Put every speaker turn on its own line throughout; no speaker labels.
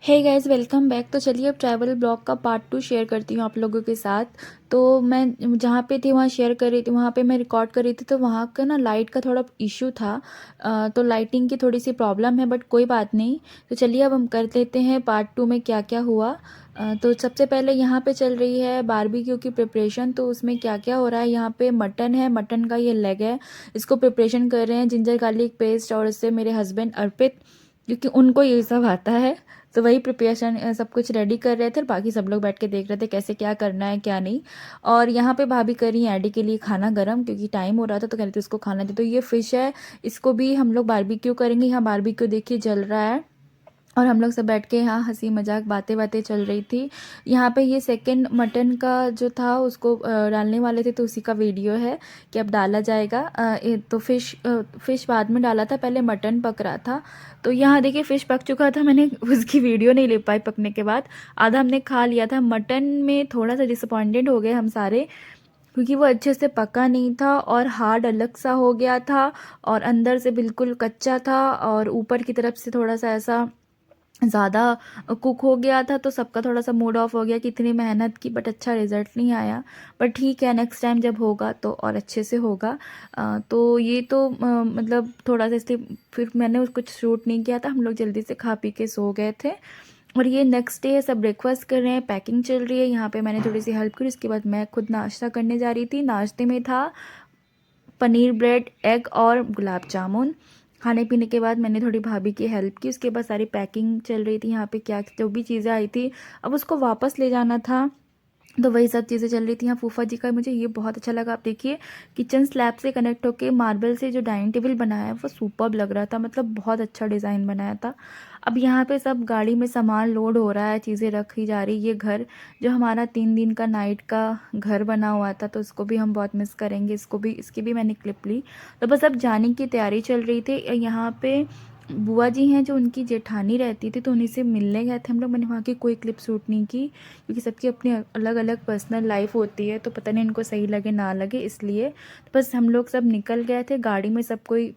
Hey guys, welcome back. तो चलिए अब ट्रैवल ब्लॉग का पार्ट 2 शेयर करती हूँ आप लोगों के साथ। तो मैं जहाँ पे थी वहाँ शेयर कर रही थी, वहाँ पे मैं रिकॉर्ड कर रही थी, तो वहाँ का ना लाइट का थोड़ा इशू था। तो लाइटिंग की थोड़ी सी प्रॉब्लम है, बट कोई बात नहीं। तो चलिए अब हम कर लेते हैं पार्ट 2 में क्या क्या हुआ। तो सबसे पहले यहाँ पे चल रही है बारबेक्यू की प्रिपरेशन। तो उसमें क्या क्या हो रहा है, यहाँ पे मटन है, मटन का ये लेग है, इसको प्रिपरेशन कर रहे हैं जिंजर गार्लिक पेस्ट और इससे मेरे हस्बैंड अर्पित, क्योंकि उनको ये सब आता है। तो वही प्रिपरेशन सब कुछ रेडी कर रहे थे और बाकी सब लोग बैठ के देख रहे थे कैसे क्या करना है क्या नहीं। और यहाँ पे भाभी कर रही हैं एडी के लिए खाना गरम, क्योंकि टाइम हो रहा था तो कह रहे थे उसको खाना दे। तो ये फिश है, इसको भी हम लोग बारबेक्यू करेंगे। यहाँ बारबेक्यू देखिए जल रहा है और हम लोग सब बैठ के यहाँ हंसी मजाक बातें बातें चल रही थी। यहाँ पे ये सेकंड मटन का जो था उसको डालने वाले थे, तो उसी का वीडियो है कि अब डाला जाएगा। तो फिश बाद में डाला था, पहले मटन पक रहा था। तो यहाँ देखिए फिश पक चुका था, मैंने उसकी वीडियो नहीं ले पाई पकने के बाद। आधा हमने खा लिया था। मटन में थोड़ा सा डिसअपॉइंटेड हो गए हम सारे, क्योंकि वो अच्छे से पका नहीं था और हार्ड अलग सा हो गया था और अंदर से बिल्कुल कच्चा था और ऊपर की तरफ से थोड़ा सा ऐसा ज़्यादा कुक हो गया था। तो सबका थोड़ा सा मूड ऑफ हो गया कि इतनी मेहनत की बट अच्छा रिजल्ट नहीं आया। बट ठीक है, नेक्स्ट टाइम जब होगा तो और अच्छे से होगा। तो ये तो मतलब थोड़ा सा इसलिए फिर मैंने कुछ शूट नहीं किया था। हम लोग जल्दी से खा पी के सो गए थे। और ये नेक्स्ट डे सब ब्रेकफास्ट कर रहे हैं, पैकिंग चल रही है। यहाँ पे मैंने थोड़ी सी हेल्प करी, उसके बाद मैं खुद नाश्ता करने जा रही थी। नाश्ते में था पनीर ब्रेड, एग और गुलाब जामुन। खाने पीने के बाद मैंने थोड़ी भाभी की हेल्प की, उसके बाद सारी पैकिंग चल रही थी। यहाँ पे क्या जो भी चीज़ें आई थी अब उसको वापस ले जाना था, तो वही सब चीज़ें चल रही थी। यहाँ फूफा जी का मुझे ये बहुत अच्छा लगा। आप देखिए किचन स्लैब से कनेक्ट होके मार्बल से जो डाइनिंग टेबल बनाया है वो सुपर्ब लग रहा था, मतलब बहुत अच्छा डिज़ाइन बनाया था। अब यहाँ पे सब गाड़ी में सामान लोड हो रहा है, चीज़ें रखी जा रही। ये घर जो हमारा 3 दिन का नाइट का घर बना हुआ था, तो इसको भी हम बहुत मिस करेंगे। इसकी भी मैंने क्लिप ली। तो बस अब जाने की तैयारी चल रही थी। यहाँ पे बुआ जी हैं जो उनकी जेठानी रहती थी, तो उन्हीं से मिलने गए थे हम लोग। मैंने वहाँ की कोई क्लिप शूट नहीं की, क्योंकि सबकी अपनी अलग अलग पर्सनल लाइफ होती है, तो पता नहीं इनको सही लगे ना लगे इसलिए। तो बस हम लोग सब निकल गए थे, गाड़ी में सब कोई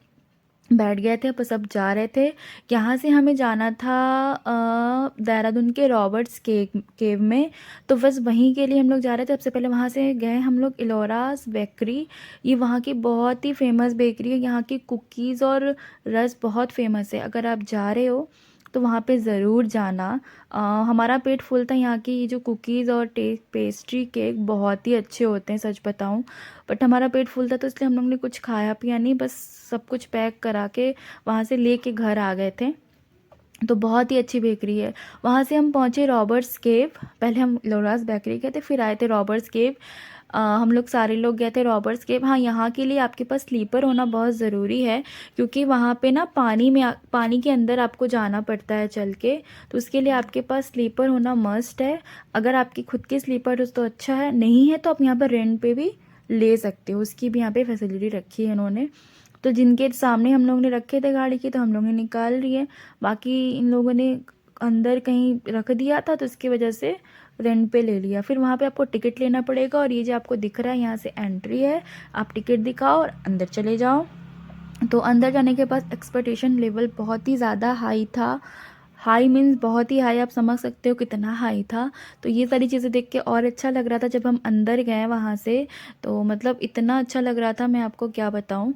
बैठ गए थे, बस अब जा रहे थे। यहाँ से हमें जाना था देहरादून के रॉबर्ट्स केव में। तो बस वहीं के लिए हम लोग जा रहे थे। सबसे पहले वहाँ से गए हम लोग इलोरास बेकरी। ये वहाँ की बहुत ही फेमस बेकरी है। यहाँ की कुकीज़ और रस बहुत फेमस है। अगर आप जा रहे हो तो वहाँ पे ज़रूर जाना। हमारा पेट फुल था। यहाँ की ये जो कुकीज़ और पेस्ट्री केक बहुत ही अच्छे होते हैं, सच बताऊँ। बट हमारा पेट फुल था तो इसलिए हम लोग ने कुछ खाया पिया नहीं, बस सब कुछ पैक करा के वहाँ से लेके घर आ गए थे। तो बहुत ही अच्छी बेकरी है। वहाँ से हम पहुँचे रॉबर्ट्स केव। पहले हम लोरास बेकरी गए थे, फिर आए थे रॉबर्ट्स केव। हम लोग सारे लोग गए थे रॉबर्ट्स केव। हाँ, यहाँ के लिए आपके पास स्लीपर होना बहुत ज़रूरी है, क्योंकि वहाँ पे ना पानी के अंदर आपको जाना पड़ता है चल के। तो उसके लिए आपके पास स्लीपर होना मस्ट है। अगर आपकी खुद की स्लीपर हो तो अच्छा है, नहीं है तो आप यहाँ पर रेंट पे भी ले सकते हो। उसकी भी यहाँ पे फैसिलिटी रखी है इन्होंने। तो जिनके सामने हम लोग ने रखे थे गाड़ी की, तो हम लोग ने निकाल लिए। बाकी इन लोगों ने अंदर कहीं रख दिया था, तो उसकी वजह से रेंट पे ले लिया। फिर वहाँ पे आपको टिकट लेना पड़ेगा, और ये जो आपको दिख रहा है यहाँ से एंट्री है। आप टिकट दिखाओ और अंदर चले जाओ। तो अंदर जाने के बाद एक्सपेक्टेशन लेवल बहुत ही ज़्यादा हाई था। हाई मीन्स बहुत ही हाई, आप समझ सकते हो कितना हाई था। तो ये सारी चीज़ें देख के और अच्छा लग रहा था। जब हम अंदर गए वहाँ से, तो मतलब इतना अच्छा लग रहा था, मैं आपको क्या बताऊँ।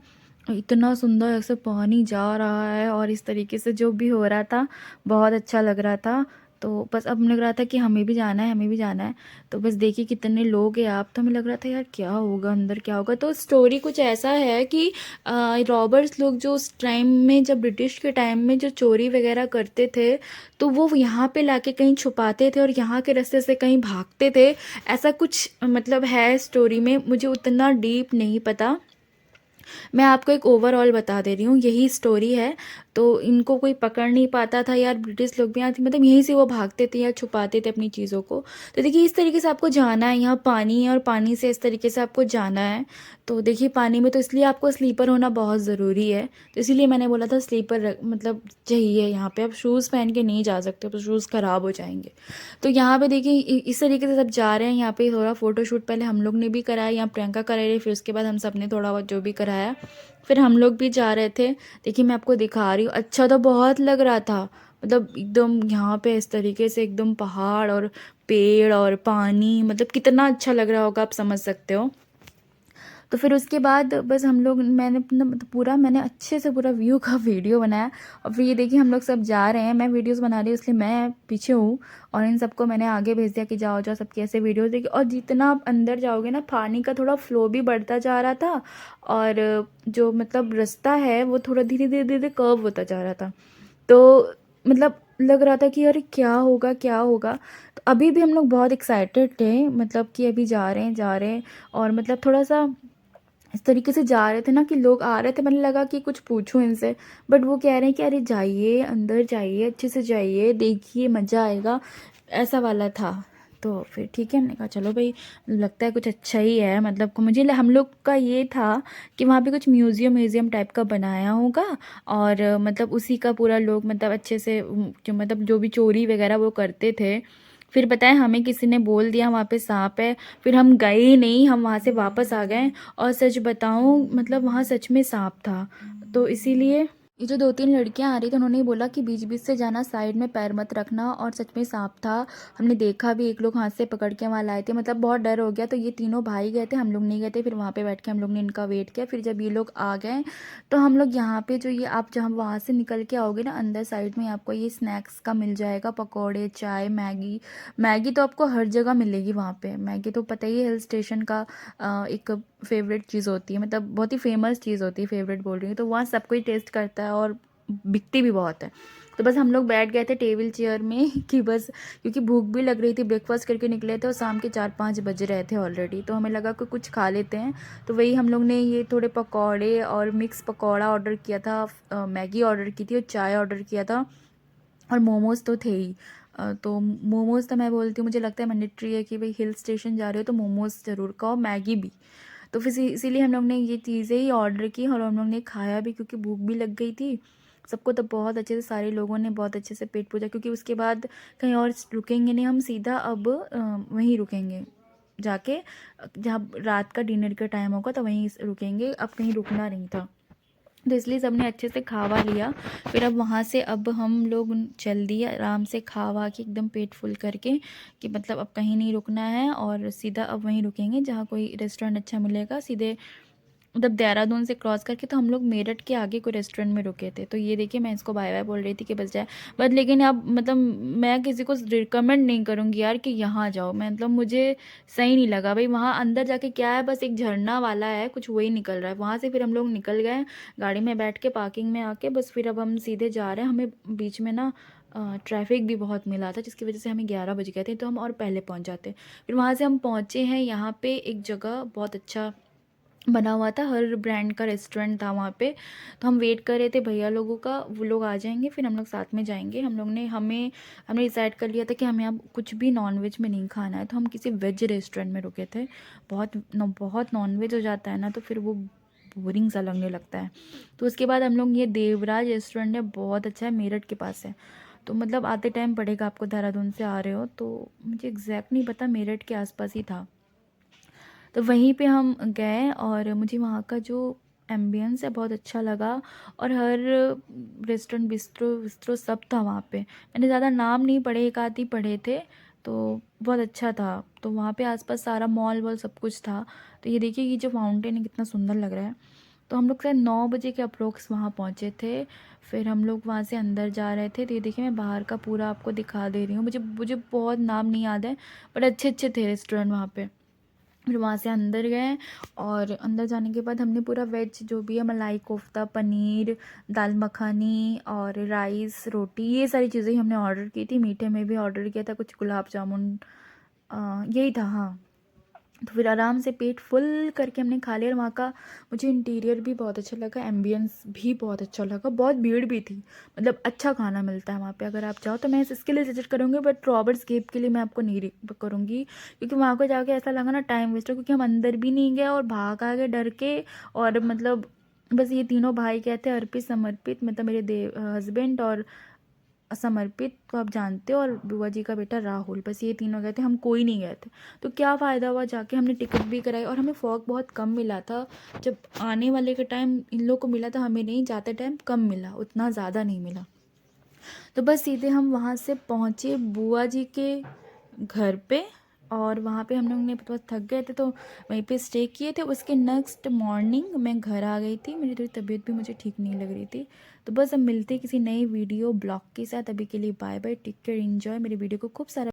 इतना सुंदर ऐसे पानी जा रहा है और इस तरीके से जो भी हो रहा था, बहुत अच्छा लग रहा था। तो बस अब लग रहा था कि हमें भी जाना है, हमें भी जाना है। तो बस देखिए कितने लोग हैं आप, तो हमें लग रहा था यार क्या होगा अंदर, क्या होगा। तो स्टोरी कुछ ऐसा है कि रॉबर्ट्स लोग जो उस टाइम में, जब ब्रिटिश के टाइम में जो चोरी वगैरह करते थे, तो वो यहाँ पे लाके कहीं छुपाते थे और यहाँ के रास्ते से कहीं भागते थे। ऐसा कुछ मतलब है स्टोरी में, मुझे उतना डीप नहीं पता। मैं आपको एक ओवरऑल बता दे रही हूँ, यही स्टोरी है। तो इनको कोई पकड़ नहीं पाता था यार, ब्रिटिश लोग भी यहाँ थे, मतलब यहीं से वो भागते थे या छुपाते थे अपनी चीज़ों को। तो देखिए इस तरीके से आपको जाना है। यहाँ पानी है और पानी से इस तरीके से आपको जाना है। तो देखिए पानी में, तो इसलिए आपको स्लीपर होना बहुत ज़रूरी है। तो इसीलिए मैंने बोला था स्लीपर मतलब चाहिए। यहाँ पे आप शूज़ पहन के नहीं जा सकते, तो शूज़ ख़राब हो जाएंगे। तो यहाँ पे देखिए इस तरीके से सब जा रहे हैं। यहाँ पे थोड़ा फ़ोटोशूट पहले हम लोग ने भी कराया, यहाँ प्रियंका करा रही, फिर उसके बाद हम सब ने थोड़ा बहुत जो भी कराया, फिर हम लोग भी जा रहे थे। देखिए मैं आपको दिखा रही हूँ, अच्छा तो बहुत लग रहा था, मतलब एकदम यहाँ पे इस तरीके से एकदम पहाड़ और पेड़ और पानी, मतलब कितना अच्छा लग रहा होगा, आप समझ सकते हो। तो फिर उसके बाद बस हम लोग, मैंने अपना मतलब पूरा, मैंने अच्छे से पूरा व्यू का वीडियो बनाया। और फिर ये देखिए हम लोग सब जा रहे हैं, मैं वीडियोस बना रही हूँ इसलिए मैं पीछे हूँ, और इन सबको मैंने आगे भेज दिया कि जाओ जाओ सबके ऐसे वीडियोस देखिए। और जितना आप अंदर जाओगे ना, पानी का थोड़ा फ्लो भी बढ़ता जा रहा था, और जो मतलब रास्ता है वो थोड़ा धीरे धीरे धीरे कर्व होता जा रहा था। तो मतलब लग रहा था कि अरे क्या होगा क्या होगा। तो अभी भी हम लोग बहुत एक्साइटेड थे, मतलब कि अभी जा रहे हैं। और मतलब थोड़ा सा इस तरीके से जा रहे थे ना कि लोग आ रहे थे, मैंने लगा कि कुछ पूछूं इनसे, बट वो कह रहे हैं कि अरे जाइए अंदर जाइए, अच्छे से जाइए, देखिए मज़ा आएगा, ऐसा वाला था। तो फिर ठीक है, हमने कहा चलो भाई, लगता है कुछ अच्छा ही है। मतलब मुझे हम लोग का ये था कि वहाँ पे कुछ म्यूज़ियम टाइप का बनाया होगा, और मतलब उसी का पूरा लोग मतलब अच्छे से जो मतलब जो भी चोरी वगैरह वो करते थे। फिर पता है हमें किसी ने बोल दिया वहाँ पे सांप है, फिर हम गए ही नहीं, हम वहाँ से वापस आ गए। और सच बताऊँ मतलब वहाँ सच में सांप था। तो इसीलिए ये जो 2-3 लड़कियां आ रही थी उन्होंने बोला कि बीच बीच से जाना, साइड में पैर मत रखना, और सच में सांप था। हमने देखा भी, एक लोग हाथ से पकड़ के वहाँ लाए थे, मतलब बहुत डर हो गया। तो ये तीनों भाई गए थे, हम लोग नहीं गए थे। फिर वहाँ पे बैठ के हम लोग ने इनका वेट किया। फिर जब ये लोग आ गए तो हम लोग यहाँ पे जो ये आप जहाँ वहाँ से निकल के आओगे ना, अंदर साइड में आपको ये स्नैक्स का मिल जाएगा, पकौड़े, चाय, मैगी। मैगी तो आपको हर जगह मिलेगी वहाँ पे, मैगी तो पता ही है हिल स्टेशन का एक फेवरेट चीज़ होती है, मतलब बहुत ही फेमस चीज़ होती है, फेवरेट बोल रही हूँ। तो वहाँ सब कोई टेस्ट करता है और बिकती भी बहुत है। तो बस हम लोग बैठ गए थे टेबल चेयर में कि बस, क्योंकि भूख भी लग रही थी, ब्रेकफास्ट करके निकले थे और शाम के 4-5 बज रहे थे ऑलरेडी। तो हमें लगा कि कुछ खा लेते हैं। तो वही हम लोग ने ये थोड़े पकौड़े और मिक्स पकौड़ा ऑर्डर किया था, मैगी ऑर्डर की थी और चाय ऑर्डर किया था, और मोमोज़ तो थे ही। तो मोमोज़ तो मैं बोलती हूँ, मुझे लगता है मैंडेटरी है कि भाई हिल स्टेशन जा रहे हो तो मोमोज़ ज़रूर खाओ, मैगी भी। तो फिर इसीलिए हम लोग ने ये चीज़ें ही ऑर्डर की और हम लोग ने खाया भी, क्योंकि भूख भी लग गई थी सबको। तो बहुत अच्छे से सारे लोगों ने बहुत अच्छे से पेट पूजा, क्योंकि उसके बाद कहीं और रुकेंगे नहीं, हम सीधा अब वहीं रुकेंगे जाके, जहाँ रात का डिनर का टाइम होगा तो वहीं रुकेंगे, अब कहीं रुकना नहीं था। तो इसलिए सबने अच्छे से खावा लिया। फिर अब वहाँ से अब हम लोग चल दिए आराम से खा वा के एकदम पेट फुल करके, कि मतलब अब कहीं नहीं रुकना है, और सीधा अब वहीं रुकेंगे जहाँ कोई रेस्टोरेंट अच्छा मिलेगा, सीधे मतलब देहरादून से क्रॉस करके। तो हम लोग मेरठ के आगे कोई रेस्टोरेंट में रुके थे। तो ये देखिए मैं इसको बाय बाय बोल रही थी कि बस जाए, बट लेकिन अब मतलब मैं किसी को रिकमेंड नहीं करूँगी यार कि यहाँ जाओ, मतलब मुझे सही नहीं लगा भाई। वहाँ अंदर जाके क्या है, बस एक झरना वाला है, कुछ वही निकल रहा है वहाँ से। फिर हम लोग निकल गए गाड़ी में बैठ के पार्किंग में आके, बस फिर अब हम सीधे जा रहे हैं। हमें बीच में ना ट्रैफिक भी बहुत मिला था, जिसकी वजह से हमें 11 बज गए थे, तो हम और पहले पहुँच जाते। फिर वहाँ से हम पहुँचे हैं यहाँ पे एक जगह, बहुत अच्छा बना हुआ था, हर ब्रांड का रेस्टोरेंट था वहाँ पे। तो हम वेट कर रहे थे भैया लोगों का, वो लोग आ जाएंगे फिर हम लोग साथ में जाएंगे। हमने डिसाइड कर लिया था कि हमें अब कुछ भी नॉनवेज में नहीं खाना है, तो हम किसी वेज रेस्टोरेंट में रुके थे। बहुत नॉनवेज हो जाता है ना, तो फिर वो बोरिंग सा लगने लगता है। तो उसके बाद हम लोग, ये देवराज रेस्टोरेंट है, बहुत अच्छा है, मेरठ के पास है। तो मतलब आते टाइम पड़ेगा आपको, देहरादून से आ रहे हो तो, मुझे एग्जैक्ट नहीं पता, मेरठ के आसपास ही था। तो वहीं पे हम गए और मुझे वहाँ का जो एम्बियंस है बहुत अच्छा लगा। और हर रेस्टोरेंट, बिस्ट्रो विस्ट्रो सब था वहाँ पे। मैंने ज़्यादा नाम नहीं पढ़े, एक आध ही पढ़े थे। तो बहुत अच्छा था। तो वहाँ पे आसपास सारा मॉल वॉल सब कुछ था। तो ये देखिए ये जो फाउंटेन है कितना सुंदर लग रहा है। तो हम लोग शायद 9 बजे के अप्रोक्स वहाँ पहुँचे थे। फिर हम लोग वहाँ से अंदर जा रहे थे। तो ये देखिए मैं बाहर का पूरा आपको दिखा दे रही हूँ। मुझे मुझे बहुत नाम नहीं याद है, बट अच्छे अच्छे थे रेस्टोरेंट वहाँ पे। फिर वहाँ से अंदर गए, और अंदर जाने के बाद हमने पूरा वेज जो भी है, मलाई कोफ्ता, पनीर, दाल मखनी और राइस, रोटी, ये सारी चीज़ें ही हमने ऑर्डर की थी। मीठे में भी ऑर्डर किया था कुछ गुलाब जामुन, यही था हाँ। तो फिर आराम से पेट फुल करके हमने खा लिया। और वहाँ का मुझे इंटीरियर भी बहुत अच्छा लगा, एम्बियंस भी बहुत अच्छा लगा, बहुत भीड़ भी थी, मतलब अच्छा खाना मिलता है वहाँ पे। अगर आप जाओ तो मैं इसके लिए सजेस्ट करूँगी, बट रॉबर्ट्स केव के लिए मैं आपको नहीं करूँगी, क्योंकि वहाँ को जाके ऐसा लगा ना टाइम वेस्ट हो, क्योंकि हम अंदर भी नहीं गए और भाग आ गए डर के। और मतलब बस ये तीनों भाई गए थे, अर्पित, समर्पित, मतलब मेरे देव हस्बैंड, और समर्पित को आप जानते हो, और बुआ जी का बेटा राहुल, बस ये तीनों गए थे, हम कोई नहीं गए थे। तो क्या फ़ायदा हुआ जाके, हमने टिकट भी कराई और हमें फॉग बहुत कम मिला था। जब आने वाले के टाइम इन लोग को मिला था, हमें नहीं, जाते टाइम कम मिला, उतना ज़्यादा नहीं मिला। तो बस सीधे हम वहाँ से पहुँचे बुआ जी के घर पे, और वहाँ पे हम लोग ने बहुत थक गए थे तो वहीं पे स्टे किए थे। उसके नेक्स्ट मॉर्निंग मैं घर आ गई थी, मेरी थोड़ी तबीयत भी मुझे ठीक नहीं लग रही थी। तो बस अब मिलते किसी नई वीडियो ब्लॉग के साथ, अभी के लिए bye bye, take care, enjoy. मेरी वीडियो को खूब सारा